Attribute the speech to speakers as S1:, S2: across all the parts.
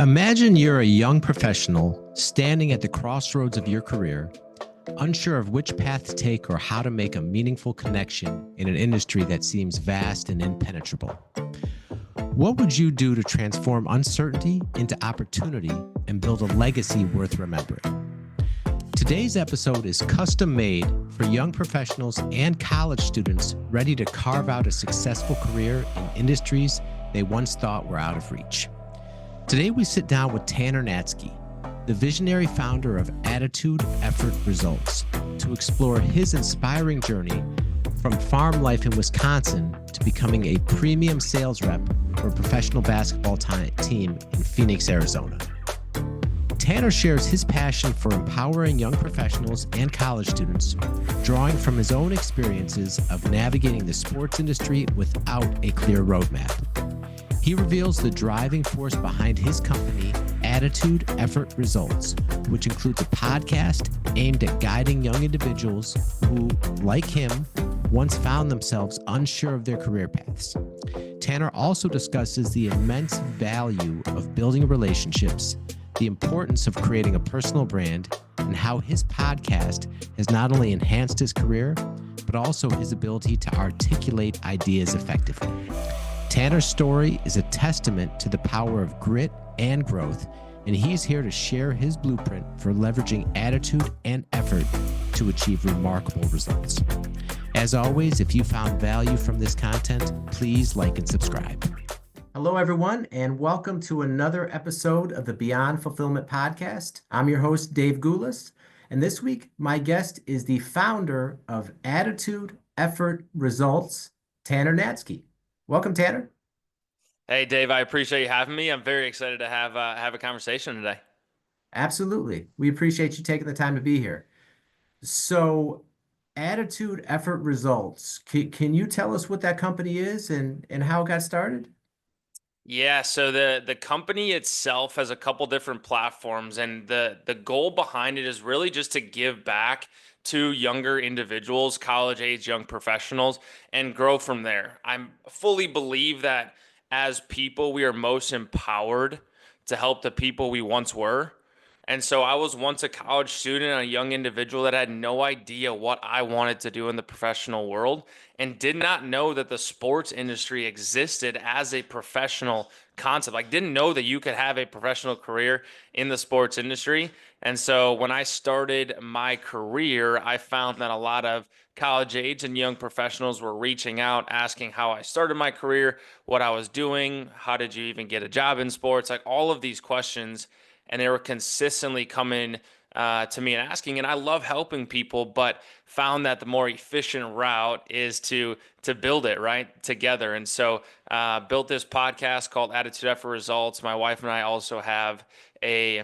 S1: Imagine you're a young professional standing at the crossroads of your career, unsure of which path to take or how to make a meaningful connection in an industry that seems vast and impenetrable. What would you do to transform uncertainty into opportunity and build a legacy worth remembering? Today's episode is custom made for young professionals and college students ready to carve out a successful career in industries they once thought were out of reach. Today, we sit down with Tanner Natzke, the visionary founder of Attitude, Effort, Results, to explore his inspiring journey from farm life in Wisconsin to becoming a premium sales rep for a professional basketball team in Phoenix, Arizona. Tanner shares his passion for empowering young professionals and college students, drawing from his own experiences of navigating the sports industry without a clear roadmap. He reveals the driving force behind his company, Attitude, Effort, Results, which includes a podcast aimed at guiding young individuals who, like him, once found themselves unsure of their career paths. Tanner also discusses the immense value of building relationships, the importance of creating a personal brand, and how his podcast has not only enhanced his career, but also his ability to articulate ideas effectively. Tanner's story is a testament to the power of grit and growth, and he's here to share his blueprint for leveraging attitude and effort to achieve remarkable results. As always, if you found value from this content, please like and subscribe. Hello, everyone, and welcome to another episode of the Beyond Fulfillment Podcast. I'm your host, Dave Goulas, and this week, my guest is the founder of Attitude, Effort, Results, Tanner Natzke. Welcome, Tanner.
S2: Hey, Dave, I appreciate you having me. I'm very excited to have a conversation today.
S1: Absolutely. We appreciate you taking the time to be here. So, Attitude, Effort, Results. Can you tell us what that company is and how it got started?
S2: Yeah, so the company itself has a couple different platforms, and the goal behind it is really just to give back to younger individuals, college age young professionals, and grow from there. I fully believe that as people, we are most empowered to help the people we once were. And so I was once a college student, a young individual that had no idea what I wanted to do in the professional world and did not know that the sports industry existed as a professional concept. Like, didn't know that you could have a professional career in the sports industry. And so when I started my career, I found that a lot of college age and young professionals were reaching out, asking how I started my career, what I was doing, how did you even get a job in sports, like all of these questions. And they were consistently coming to me and asking, and I love helping people, but found that the more efficient route is to build it right together. And so built this podcast called Attitude, Effort, Results. My wife and I also have a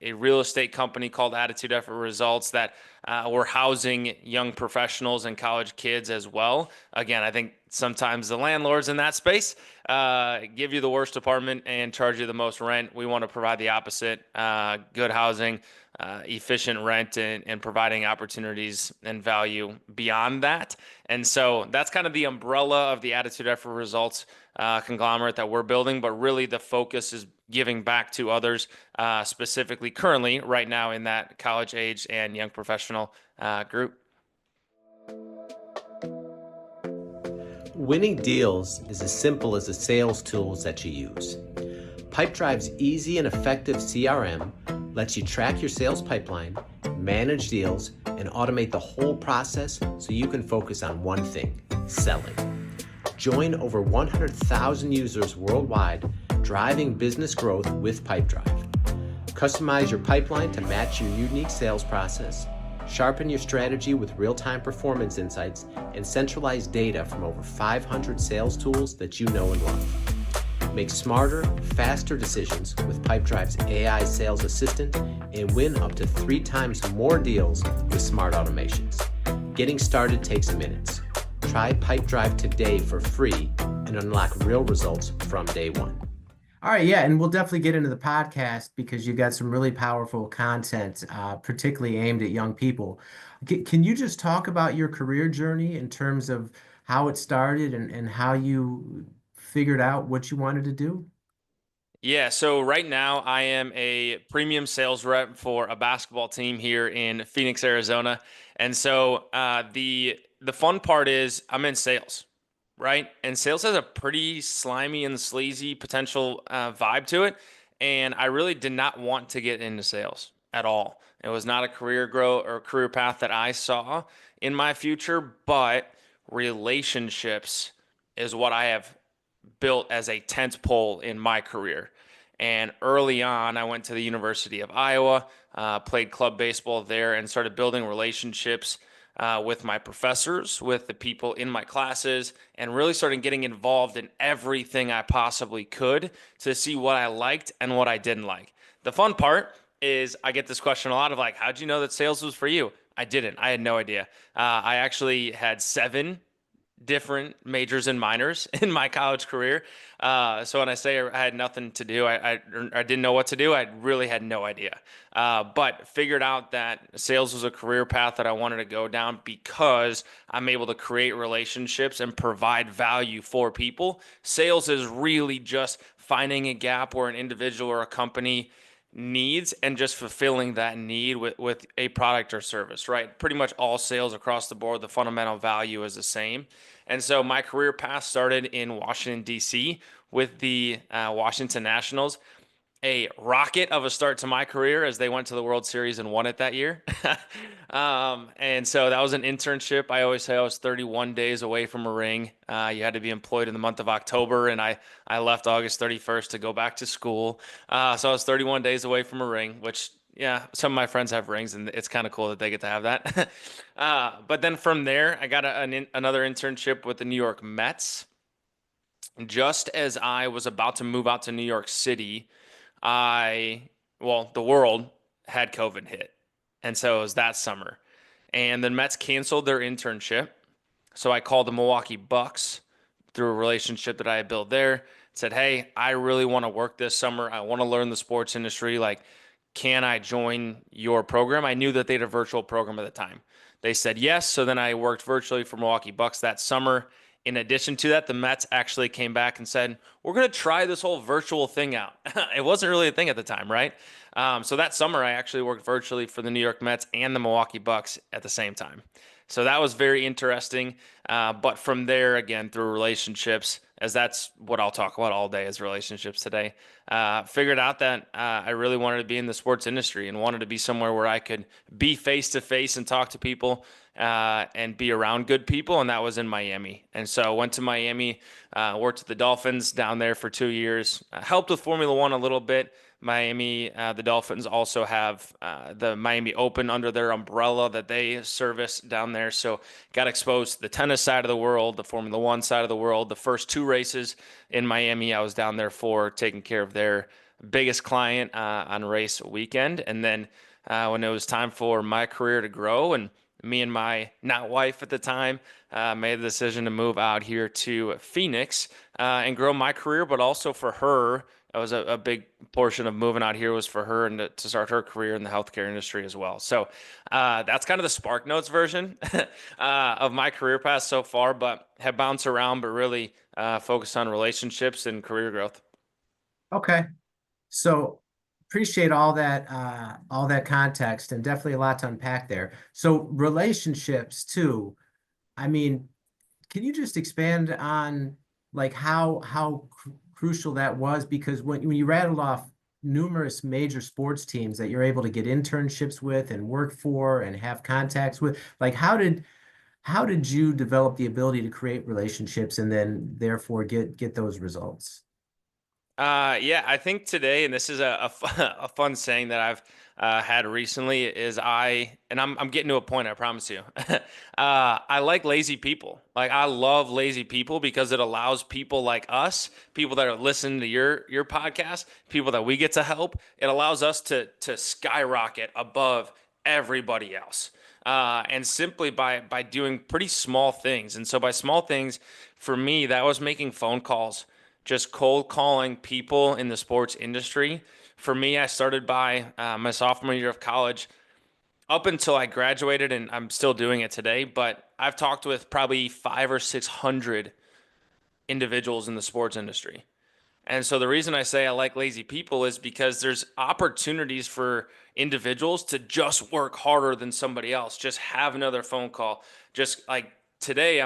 S2: real estate company called Attitude, Effort, Results that we're housing young professionals and college kids as well. Again, I think sometimes the landlords in that space give you the worst apartment and charge you the most rent. We want to provide the opposite, good housing, efficient rent, and providing opportunities and value beyond that. And so that's kind of the umbrella of the Attitude, Effort, Results conglomerate that we're building. But really the focus is giving back to others, specifically currently right now in that college age and young professional group.
S1: Winning deals is as simple as the sales tools that you use. Pipedrive's easy and effective CRM lets you track your sales pipeline, manage deals, and automate the whole process so you can focus on one thing: selling. Join over 100,000 users worldwide driving business growth with Pipedrive. Customize your pipeline to match your unique sales process, sharpen your strategy with real-time performance insights, and centralize data from over 500 sales tools that you know and love. Make smarter, faster decisions with Pipedrive's AI sales assistant and win up to 3 times more deals with smart automations. Getting started takes minutes. Try Pipedrive today for free and unlock real results from day one. All right, yeah, and we'll definitely get into the podcast because you got some really powerful content, particularly aimed at young people. Can you just talk about your career journey in terms of how it started and how you figured out what you wanted to do?
S2: Yeah, so right now I am a premium sales rep for a basketball team here in Phoenix, Arizona. And so the fun part is I'm in sales, right? And sales has a pretty slimy and sleazy potential vibe to it. And I really did not want to get into sales at all. It was not a career growth or career path that I saw in my future, but relationships is what I have built as a tent pole in my career. And early on, I went to the University of Iowa, played club baseball there, and started building relationships with my professors, with the people in my classes, and really started getting involved in everything I possibly could to see what I liked and what I didn't like. The fun part is I get this question a lot of like, how'd you know that sales was for you? I didn't. I had no idea. I actually had seven different majors and minors in my college career. So when I say I had nothing to do, I didn't know what to do. I really had no idea. But figured out that sales was a career path that I wanted to go down because I'm able to create relationships and provide value for people. Sales is really just finding a gap where an individual or a company needs and just fulfilling that need with a product or service, right? Pretty much all sales across the board, the fundamental value is the same. And so my career path started in Washington, D.C. with the Washington Nationals, a rocket of a start to my career as they went to the World Series and won it that year. And so that was an internship. I always say I was 31 days away from a ring. You had to be employed in the month of October, and I left August 31st to go back to school. So I was 31 days away from a ring, which, yeah, some of my friends have rings, and it's kind of cool that they get to have that. But then from there, I got another internship with the New York Mets. Just as I was about to move out to New York City, the world had COVID hit. And so it was that summer. And the Mets canceled their internship. So I called the Milwaukee Bucks through a relationship that I had built there. Said, "Hey, I really want to work this summer. I want to learn the sports industry. Like, can I join your program?" I knew that they had a virtual program at the time. They said yes. So then I worked virtually for Milwaukee Bucks that summer. In addition to that, the Mets actually came back and said, "We're going to try this whole virtual thing out." It wasn't really a thing at the time, right? So that summer, I actually worked virtually for the New York Mets and the Milwaukee Bucks at the same time. So that was very interesting. But from there, again, through relationships, as that's what I'll talk about all day is relationships today, figured out that I really wanted to be in the sports industry and wanted to be somewhere where I could be face to face and talk to people and be around good people. And that was in Miami. And so I went to Miami, worked with the Dolphins down there for 2 years, helped with Formula One a little bit. Miami, the Dolphins also have the Miami Open under their umbrella that they service down there. So got exposed to the tennis side of the world, the Formula One side of the world. The first two races in Miami, I was down there for taking care of their biggest client on race weekend. And then when it was time for my career to grow, and me and my not wife at the time made the decision to move out here to Phoenix and grow my career, but also for her. That was a big portion of moving out here was for her and to start her career in the healthcare industry as well. So that's kind of the Spark Notes version of my career path so far, but have bounced around, but really focused on relationships and career growth.
S1: Okay. So appreciate all that context and definitely a lot to unpack there. So relationships too. I mean, can you just expand on like how crucial that was? Because when you rattled off numerous major sports teams that you're able to get internships with and work for and have contacts with, like how did you develop the ability to create relationships and then therefore get those results?
S2: Yeah, I think today, and this is a fun saying that I've had recently, is I'm getting to a point, I promise you. I like lazy people. Like I love lazy people because it allows people like us, people that are listening to your podcast, people that we get to help. It allows us to skyrocket above everybody else. And simply by doing pretty small things. And so by small things, for me, that was making phone calls, just cold calling people in the sports industry. For me, I started by my sophomore year of college up until I graduated, and I'm still doing it today. But I've talked with probably five or 600 individuals in the sports industry. And so the reason I say I like lazy people is because there's opportunities for individuals to just work harder than somebody else. Just have another phone call. Just like today,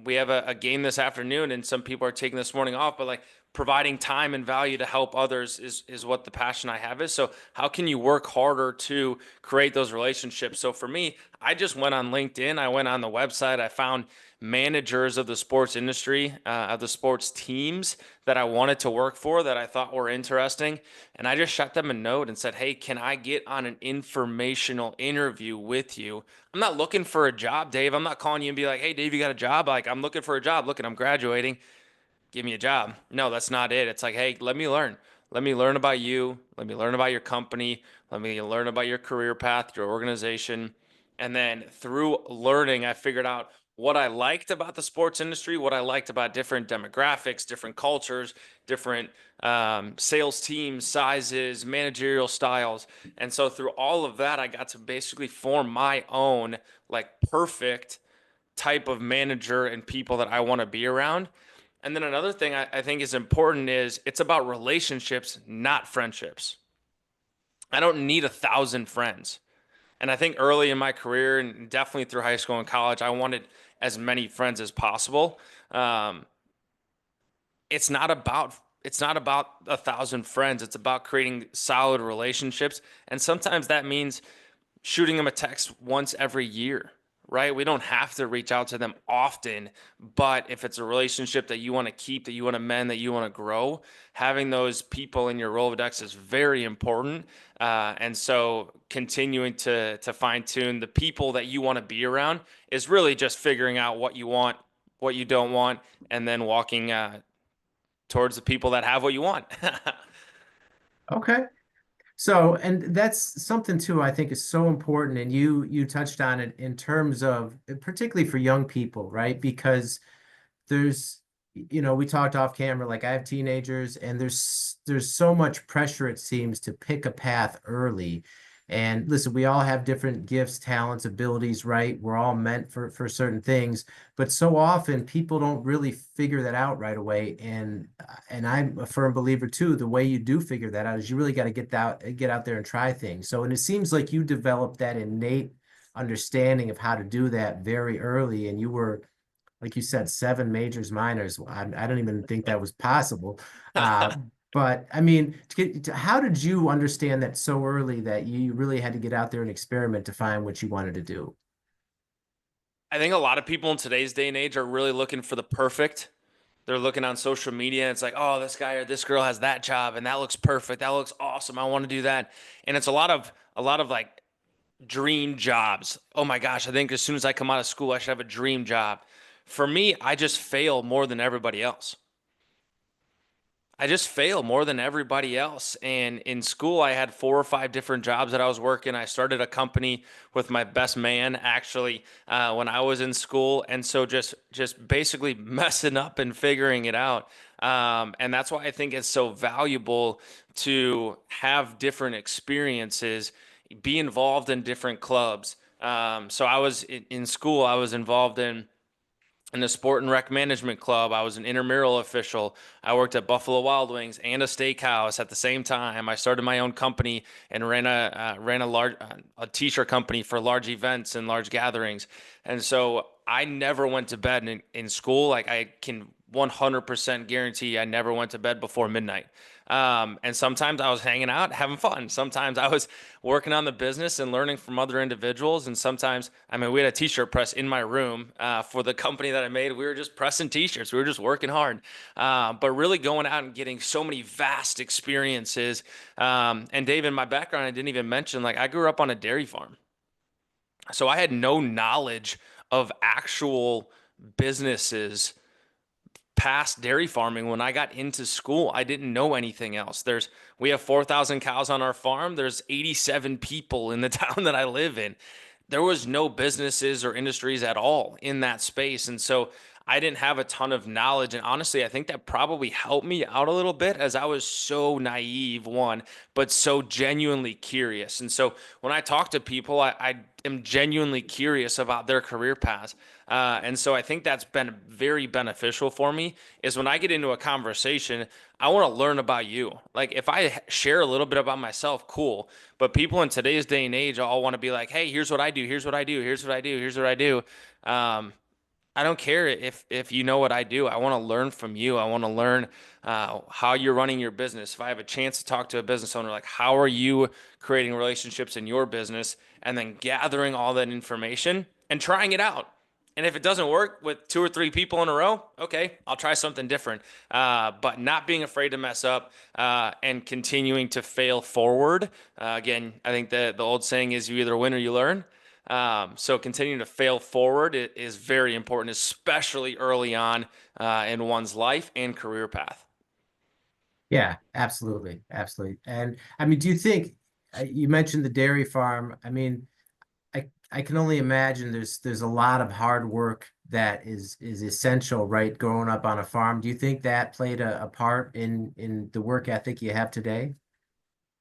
S2: we have a game this afternoon, and some people are taking this morning off, but like providing time and value to help others is what the passion I have is. So how can you work harder to create those relationships? So for me, I just went on LinkedIn, I went on the website, I found managers of the sports industry, of the sports teams that I wanted to work for that I thought were interesting. And I just shot them a note and said, hey, can I get on an informational interview with you? I'm not looking for a job, Dave. I'm not calling you and be like, hey, Dave, you got a job? Like, I'm looking for a job. Look, I'm graduating, give me a job. No, that's not it. It's like, hey, let me learn. Let me learn about you. Let me learn about your company. Let me learn about your career path, your organization. And then through learning, I figured out what I liked about the sports industry, what I liked about different demographics, different cultures, different sales teams, sizes, managerial styles. And so through all of that, I got to basically form my own like perfect type of manager and people that I want to be around. And then another thing I think is important is it's about relationships, not friendships. I don't need 1,000 friends. And I think early in my career and definitely through high school and college, I wanted as many friends as possible. Um, it's not about it's not about 1,000 friends. It's about creating solid relationships. And sometimes that means shooting them a text once every year, right? We don't have to reach out to them often, but if it's a relationship that you want to keep, that you want to mend, that you want to grow, having those people in your Rolodex is very important. And so continuing to fine tune the people that you want to be around is really just figuring out what you want, what you don't want, and then walking towards the people that have what you want.
S1: Okay. So, and that's something too, I think is so important. And you touched on it in terms of particularly for young people, right? Because there's, we talked off camera, like I have teenagers and there's so much pressure, it seems, to pick a path early. And listen, we all have different gifts, talents, abilities, right? We're all meant for certain things, but so often people don't really figure that out right away. And I'm a firm believer too, the way you do figure that out is you really got to get out there and try things. So, and it seems like you developed that innate understanding of how to do that very early, and you were, like you said, seven majors, minors. I don't even think that was possible. Uh, but I mean, how did you understand that so early that you really had to get out there and experiment to find what you wanted to do?
S2: I think a lot of people in today's day and age are really looking for the perfect. They're looking on social media and it's like, oh, this guy or this girl has that job and that looks perfect. That looks awesome. I want to do that. And it's a lot of like dream jobs. Oh my gosh, I think as soon as I come out of school, I should have a dream job. For me, I just fail more than everybody else. I just fail more than everybody else. And in school, I had 4 or 5 different jobs that I was working. I started a company with my best man actually when I was in school, and so just basically messing up and figuring it out. And that's why I think it's so valuable to have different experiences, be involved in different clubs. So I was in school. I was involved in the sport and rec management club. I was an intramural official. I worked at Buffalo Wild Wings and a steakhouse at the same time. I started my own company and ran a large a t-shirt company for large events and large gatherings. And so I never went to bed in school. Like I can 100% guarantee I never went to bed before midnight. And sometimes I was hanging out, having fun. Sometimes I was working on the business and learning from other individuals. And sometimes, I mean, we had a t-shirt press in my room for the company that I made. We were just pressing t-shirts. We were just working hard, but really going out and getting so many vast experiences. And Dave, in my background, I didn't even mention, like I grew up on a dairy farm. So I had no knowledge of actual businesses past dairy farming. When I got into school, I didn't know anything else. We have 4,000 cows on our farm. There's 87 people in the town that I live in. There was no businesses or industries at all in that space. And so I didn't have a ton of knowledge. And honestly, I think that probably helped me out a little bit as I was so naive, one, but so genuinely curious. And so when I talk to people, I am genuinely curious about their career paths. And so I think that's been very beneficial for me is when I get into a conversation, I want to learn about you. Like if I share a little bit about myself, cool. But people in today's day and age all want to be like, hey, here's what I do, here's what I do, here's what I do, here's what I do. Um, I don't care if you know what I do. I want to learn from you. I want to learn how you're running your business. If I have a chance to talk to a business owner, like how are you creating relationships in your business, and then gathering all that information and trying it out. And if it doesn't work with two or three people in a row, okay, I'll try something different. But not being afraid to mess up and continuing to fail forward. Again, I think the old saying is you either win or you learn. So continuing to fail forward is very important, especially early on in one's life and career path.
S1: Yeah, absolutely. Absolutely. And I mean, do you think you mentioned the dairy farm? I mean, I can only imagine there's a lot of hard work that is essential, right? Growing up on a farm. Do you think that played a part in the work ethic you have today?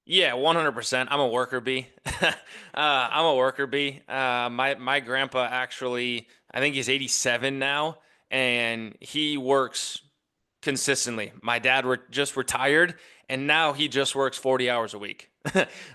S2: Yeah, 100%. I'm a worker bee. I'm a worker bee. My grandpa actually, I think he's 87 now, and he works consistently. My dad just retired, and now he just works 40 hours a week.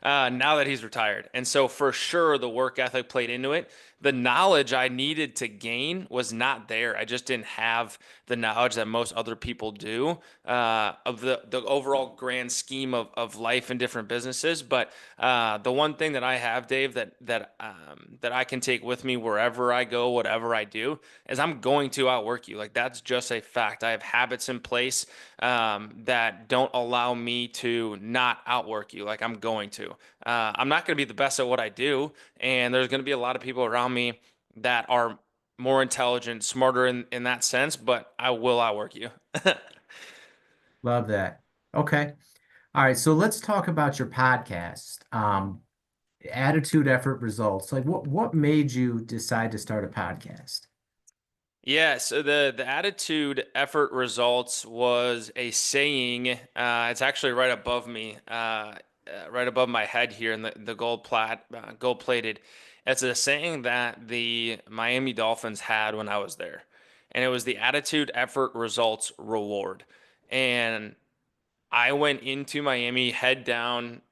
S2: Now that he's retired, and so for sure the work ethic played into it. The knowledge I needed to gain was not there. I just didn't have the knowledge that most other people do of the overall grand scheme of life in different businesses. But the one thing that I have, Dave, that I can take with me wherever I go, whatever I do, is I'm going to outwork you. Like that's just a fact. I have habits in place that don't allow me to not outwork you. Like I'm going to. I'm not going to be the best at what I do, and there's going to be a lot of people around me that are more intelligent, smarter in that sense, but I will outwork you.
S1: Love that. Okay. All right. So let's talk about your podcast. Attitude, effort, results. Like what made you decide to start a podcast?
S2: Yeah, so the attitude effort results was a saying. It's actually right above me, right above my head here in the gold plated. It's a saying that the Miami Dolphins had when I was there, and it was the attitude effort results reward. And I went into Miami head down,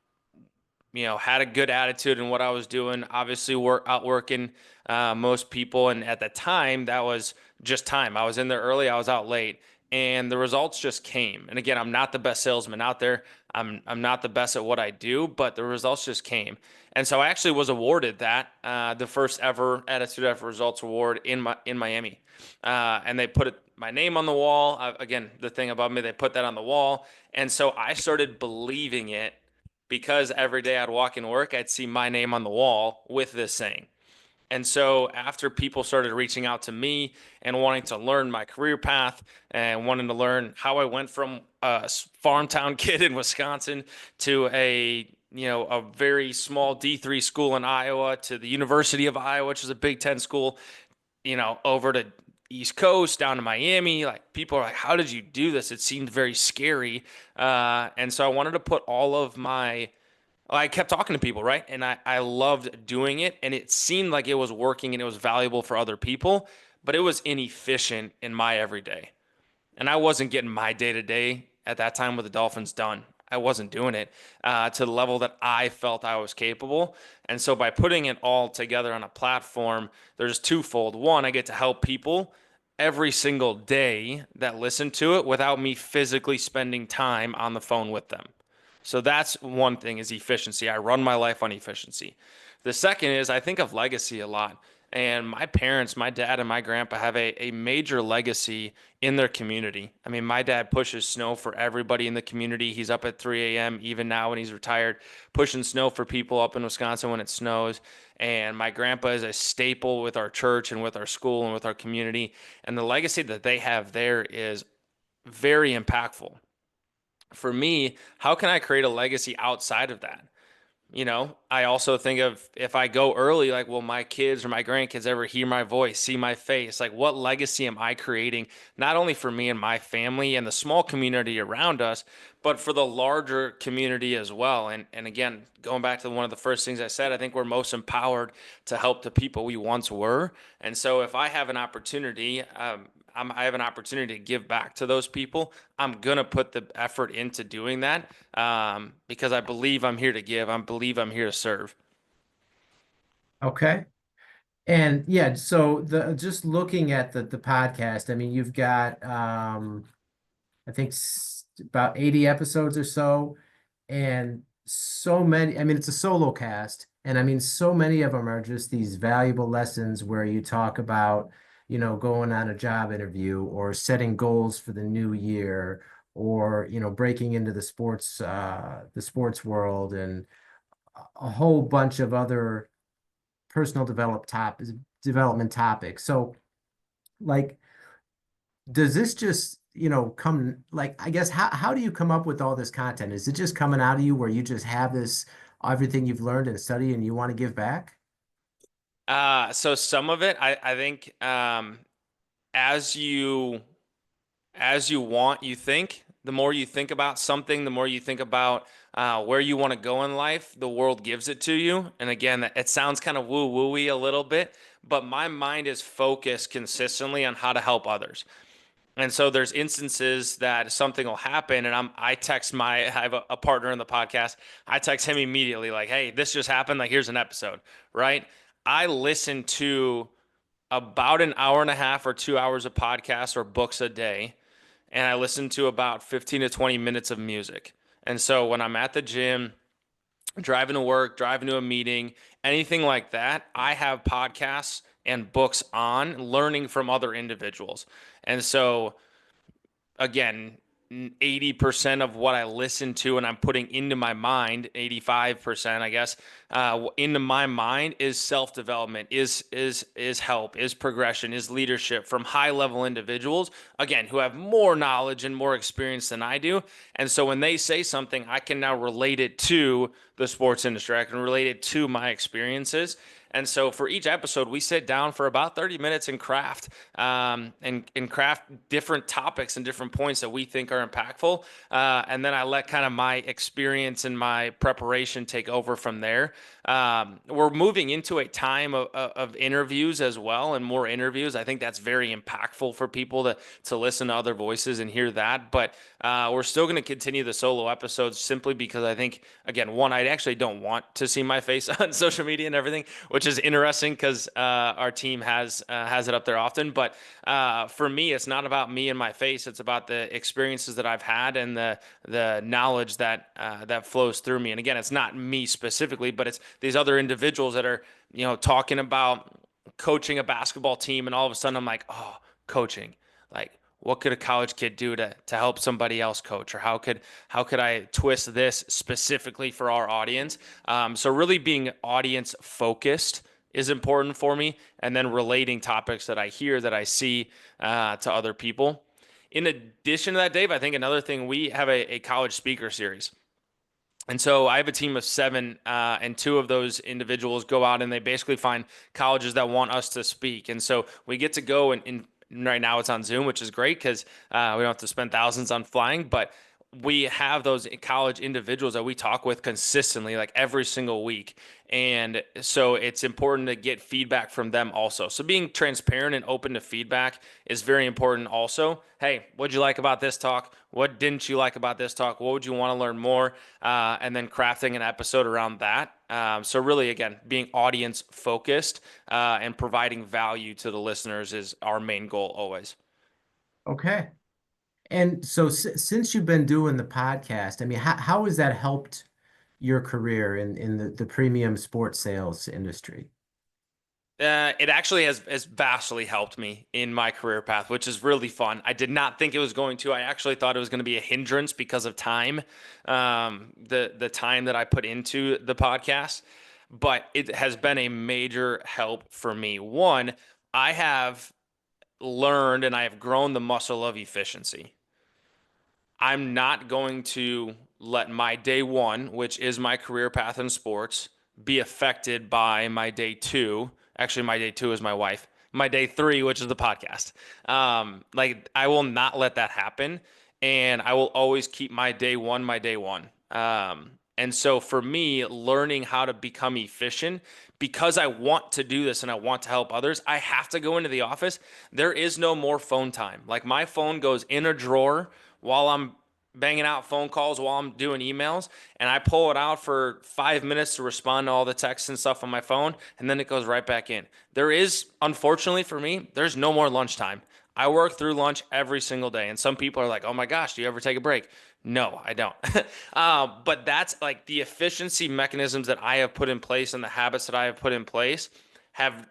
S2: had a good attitude in what I was doing. Obviously, outworking most people, and at the time, that was just time. I was in there early, I was out late, and the results just came. And again, I'm not the best salesman out there. I'm not the best at what I do, but the results just came. And so I actually was awarded that the first ever Attitude Effort Results Award in Miami, and they put my name on the wall. Again, the thing above me, they put that on the wall, and so I started believing it because every day I'd walk in work, I'd see my name on the wall with this saying. And so after people started reaching out to me and wanting to learn my career path and wanting to learn how I went from a farm town kid in Wisconsin to a very small D3 school in Iowa to the University of Iowa, which is a Big Ten school, over to East Coast down to Miami. Like people are like, how did you do this? It seemed very scary. And so I wanted to put all of my I kept talking to people, right? And I loved doing it. And it seemed like it was working and it was valuable for other people, but it was inefficient in my everyday. And I wasn't getting my day to day at that time with the Dolphins done. I wasn't doing it to the level that I felt I was capable. And so by putting it all together on a platform, there's twofold. One, I get to help people every single day that listen to it without me physically spending time on the phone with them. So that's one thing is efficiency. I run my life on efficiency. The second is I think of legacy a lot. And my parents, my dad and my grandpa have a major legacy in their community. I mean, my dad pushes snow for everybody in the community. He's up at 3 a.m., even now when he's retired, pushing snow for people up in Wisconsin when it snows. And my grandpa is a staple with our church and with our school and with our community. And the legacy that they have there is very impactful. For me, how can I create a legacy outside of that? I also think of if I go early, like, will my kids or my grandkids ever hear my voice, see my face? Like, what legacy am I creating, not only for me and my family and the small community around us, but for the larger community as well? And again, going back to one of the first things I said, I think we're most empowered to help the people we once were. And so if I have an opportunity, I have an opportunity to give back to those people. I'm gonna put the effort into doing that, because I believe I'm here to give. I believe I'm here to serve.
S1: Okay. And yeah, so the just looking at the podcast, I mean, you've got I think about 80 episodes or so, and so many, I mean, it's a solo cast, and I mean, so many of them are just these valuable lessons where you talk about, going on a job interview or setting goals for the new year or, breaking into the sports world and a whole bunch of other personal development topics. So like, does this just, come like, I guess, how do you come up with all this content? Is it just coming out of you where you just have this, everything you've learned and studied and you want to give back?
S2: So some of it, I think, as you you think. The more you think about something, the more you think about where you want to go in life, the world gives it to you. And again, it sounds kind of woo wooey a little bit, but my mind is focused consistently on how to help others. And so there's instances that something will happen, and I have a partner in the podcast. I text him immediately, like, "Hey, this just happened. Like, here's an episode." Right? I listen to about an hour and a half or 2 hours of podcasts or books a day, and I listen to about 15 to 20 minutes of music. And so when I'm at the gym, driving to work, driving to a meeting, anything like that, I have podcasts and books on learning from other individuals. And so again, 80% of what I listen to and I'm putting into my mind, 85%, I guess, into my mind is self-development, is help, is progression, is leadership from high-level individuals, again, who have more knowledge and more experience than I do. And so when they say something, I can now relate it to the sports industry. I can relate it to my experiences. And so for each episode, we sit down for about 30 minutes and craft, and craft different topics and different points that we think are impactful. And then I let kind of my experience and my preparation take over from there. We're moving into a time of interviews as well, and more interviews. I think that's very impactful for people to listen to other voices and hear that. But we're still going to continue the solo episodes simply because I think, again, one, I actually don't want to see my face on social media and everything, which is interesting because our team has it up there often. But for me, it's not about me and my face. It's about the experiences that I've had and the knowledge that flows through me. And again, it's not me specifically, but it's these other individuals that are talking about coaching a basketball team, and all of a sudden I'm like, oh, coaching, like, what could a college kid do to help somebody else coach, or how could I twist this specifically for our audience? So really being audience focused is important for me, and then relating topics that I hear, that I see, to other people. In addition to that, Dave, I think another thing, we have a college speaker series. And so I have a team of seven, and two of those individuals go out and they basically find colleges that want us to speak. And so we get to go, and right now it's on Zoom, which is great because we don't have to spend thousands on flying. But we have those college individuals that we talk with consistently, like every single week. And so it's important to get feedback from them also. So being transparent and open to feedback is very important also. Hey, what'd you like about this talk? What didn't you like about this talk? What would you want to learn more? And then crafting an episode around that. So really, again, being audience focused, and providing value to the listeners is our main goal always.
S1: Okay. And so since you've been doing the podcast, I mean, how has that helped your career in the premium sports sales industry?
S2: It actually has vastly helped me in my career path, which is really fun. I did not think it was going to. I actually thought it was going to be a hindrance because of time, the time that I put into the podcast. But it has been a major help for me. One, I have learned and I have grown the muscle of efficiency. I'm not going to let my day one, which is my career path in sports, be affected by my day two. Actually, my day two is my wife. My day three, which is the podcast. Like I will not let that happen, and I will always keep my day one my day one. And so for me, learning how to become efficient because I want to do this and I want to help others, I have to go into the office. There is no more phone time. Like my phone goes in a drawer while I'm banging out phone calls while I'm doing emails, and I pull it out for 5 minutes to respond to all the texts and stuff on my phone, and then it goes right back in. There is, unfortunately for me, there's no more lunchtime. I work through lunch every single day, and some people are like, "Oh my gosh, do you ever take a break?" No, I don't. But that's like the efficiency mechanisms that I have put in place and the habits that I have put in place have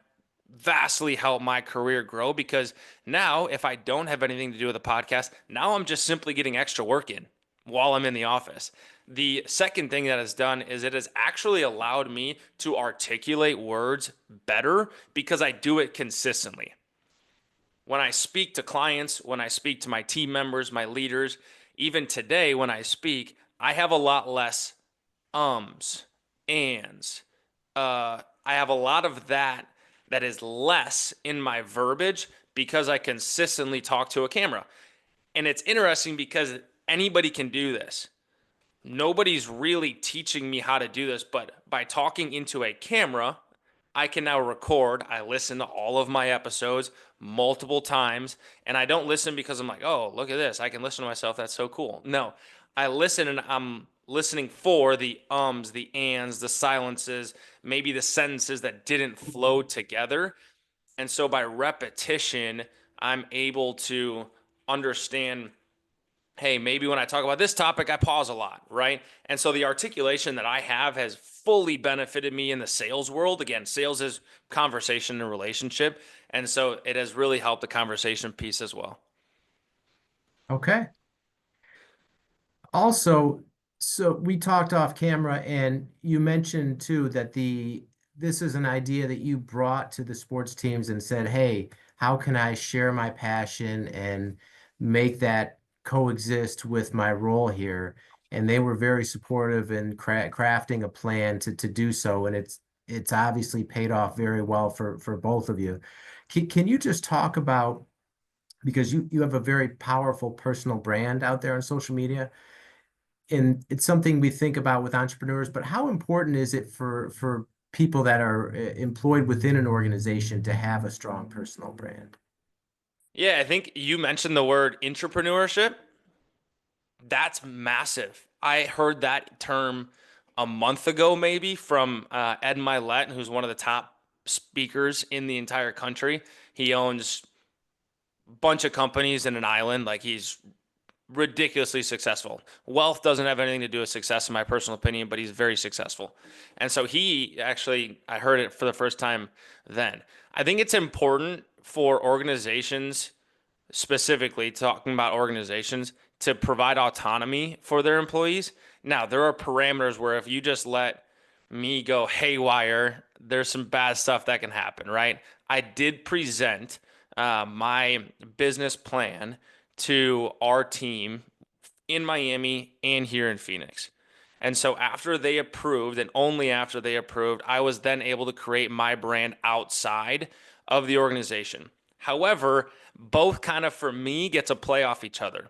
S2: vastly helped my career grow because now if I don't have anything to do with a podcast, now I'm just simply getting extra work in while I'm in the office. The second thing that it's done is it has actually allowed me to articulate words better because I do it consistently. When I speak to clients, when I speak to my team members, my leaders, even today when I speak, I have a lot less ums, ands. I have a lot of that is less in my verbiage because I consistently talk to a camera. And it's interesting because anybody can do this. Nobody's really teaching me how to do this, but by talking into a camera, I can now record. I listen to all of my episodes multiple times, and I don't listen because I'm like, oh, look at this. I can listen to myself. That's so cool. No, I listen and I'm listening for the ums, the ands, the silences, maybe the sentences that didn't flow together. And so by repetition, I'm able to understand, hey, maybe when I talk about this topic, I pause a lot, right? And so the articulation that I have has fully benefited me in the sales world. Again, sales is conversation and relationship. And so it has really helped the conversation piece as well.
S3: Okay. Also, so we talked off camera and you mentioned too that this is an idea that you brought to the sports teams and said, "Hey, how can I share my passion and make that coexist with my role here?" And they were very supportive in crafting a plan to do so, and it's obviously paid off very well for both of you. Can you just talk about, because you have a very powerful personal brand out there on social media, and it's something we think about with entrepreneurs, but how important is it for people that are employed within an organization to have a strong personal brand?
S2: Yeah, I think you mentioned the word entrepreneurship. That's massive. I heard that term a month ago, maybe from Ed Milet, who's one of the top speakers in the entire country. He owns a bunch of companies in an island. Like he's ridiculously successful. Wealth doesn't have anything to do with success, in my personal opinion, but he's very successful. And so he actually, I heard it for the first time then. I think it's important for organizations, specifically talking about organizations, to provide autonomy for their employees. Now, there are parameters where if you just let me go haywire, there's some bad stuff that can happen, right? I did present my business plan to our team in Miami and here in Phoenix. And so after they approved, and only after they approved, I was then able to create my brand outside of the organization. However, both kind of for me get to play off each other.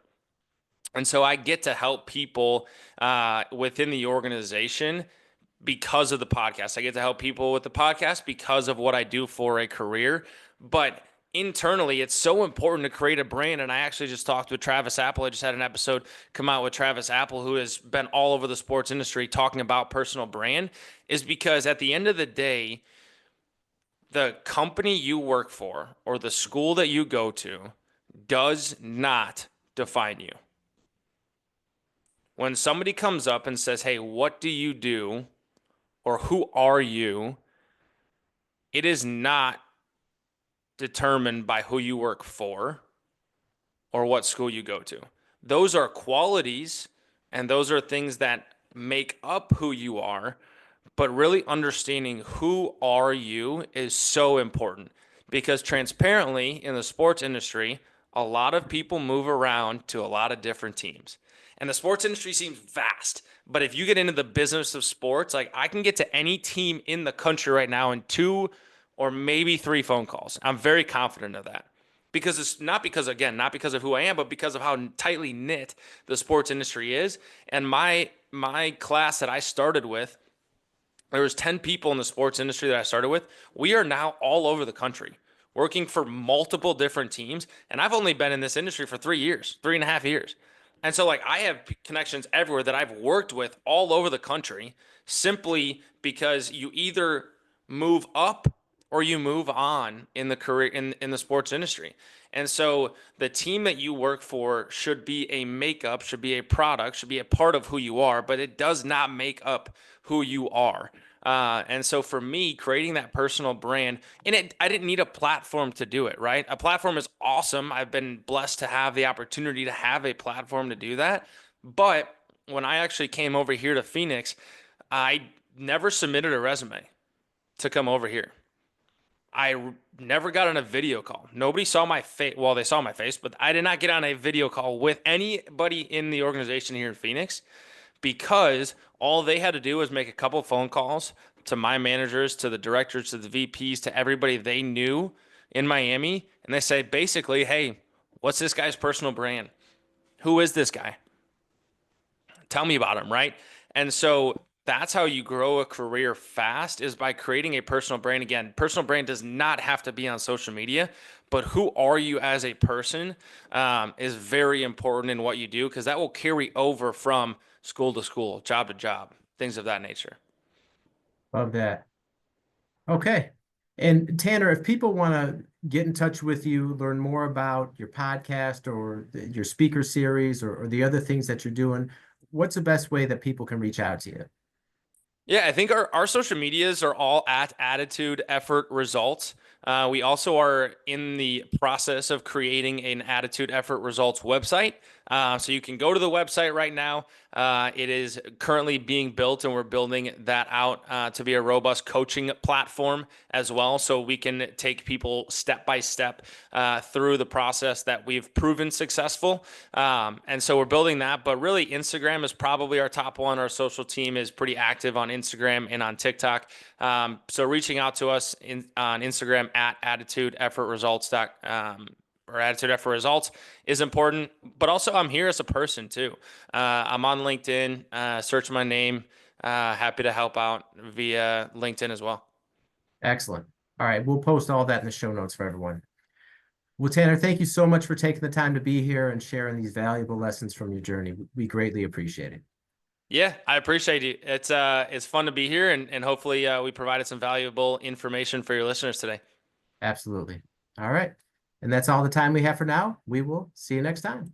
S2: And so I get to help people within the organization because of the podcast. I get to help people with the podcast because of what I do for a career. But internally, it's so important to create a brand. And I actually just talked with Travis Apple. I just had an episode come out with Travis Apple, who has been all over the sports industry talking about personal brand, is because at the end of the day, the company you work for or the school that you go to does not define you. When somebody comes up and says, hey, what do you do? Or who are you? It is not determined by who you work for or what school you go to. Those are qualities and those are things that make up who you are, but really understanding who are you is so important because transparently in the sports industry, a lot of people move around to a lot of different teams. And the sports industry seems vast. But if you get into the business of sports, like I can get to any team in the country right now in 2 or maybe 3 phone calls. I'm very confident of that. Because it's not because, again, not because of who I am, but because of how tightly knit the sports industry is. And my class that I started with, there was 10 people in the sports industry that I started with. We are now all over the country working for multiple different teams. And I've only been in this industry for 3 years, 3.5 years. And so like I have connections everywhere that I've worked with all over the country simply because you either move up or you move on in the career in the sports industry. And so the team that you work for should be a makeup, should be a product, should be a part of who you are, but it does not make up who you are. And so for me, creating that personal brand, I didn't need a platform to do it, right? A platform is awesome. I've been blessed to have the opportunity to have a platform to do that. But when I actually came over here to Phoenix, I never submitted a resume to come over here. Never got on a video call. Nobody saw my face. Well, they saw my face, but I did not get on a video call with anybody in the organization here in Phoenix because all they had to do was make a couple phone calls to my managers, to the directors, to the VPs, to everybody they knew in Miami. And they say basically, hey, what's this guy's personal brand? Who is this guy? Tell me about him, right? And so that's how you grow a career fast is by creating a personal brand. Again, personal brand does not have to be on social media, but who are you as a person is very important in what you do because that will carry over from school to school, job to job, things of that nature.
S3: Love that. Okay. And Tanner, if people want to get in touch with you, learn more about your podcast or your speaker series or the other things that you're doing, what's the best way that people can reach out to you?
S2: Yeah, I think our social medias are all at Attitude, Effort, Results. We also are in the process of creating an Attitude, Effort, Results website. So you can go to the website right now. It is currently being built, and we're building that out to be a robust coaching platform as well. So we can take people step by step through the process that we've proven successful. And so we're building that. But really, Instagram is probably our top one. Our social team is pretty active on Instagram and on TikTok. So reaching out to us on Instagram at Attitude Effort Results or Attitude Effort Results is important, but also I'm here as a person too. I'm on LinkedIn, search my name, happy to help out via LinkedIn as well.
S3: Excellent. All right. We'll post all that in the show notes for everyone. Well, Tanner, thank you so much for taking the time to be here and sharing these valuable lessons from your journey. We greatly appreciate it.
S2: Yeah, I appreciate you. It's fun to be here and hopefully we provided some valuable information for your listeners today.
S3: Absolutely. All right. And that's all the time we have for now. We will see you next time.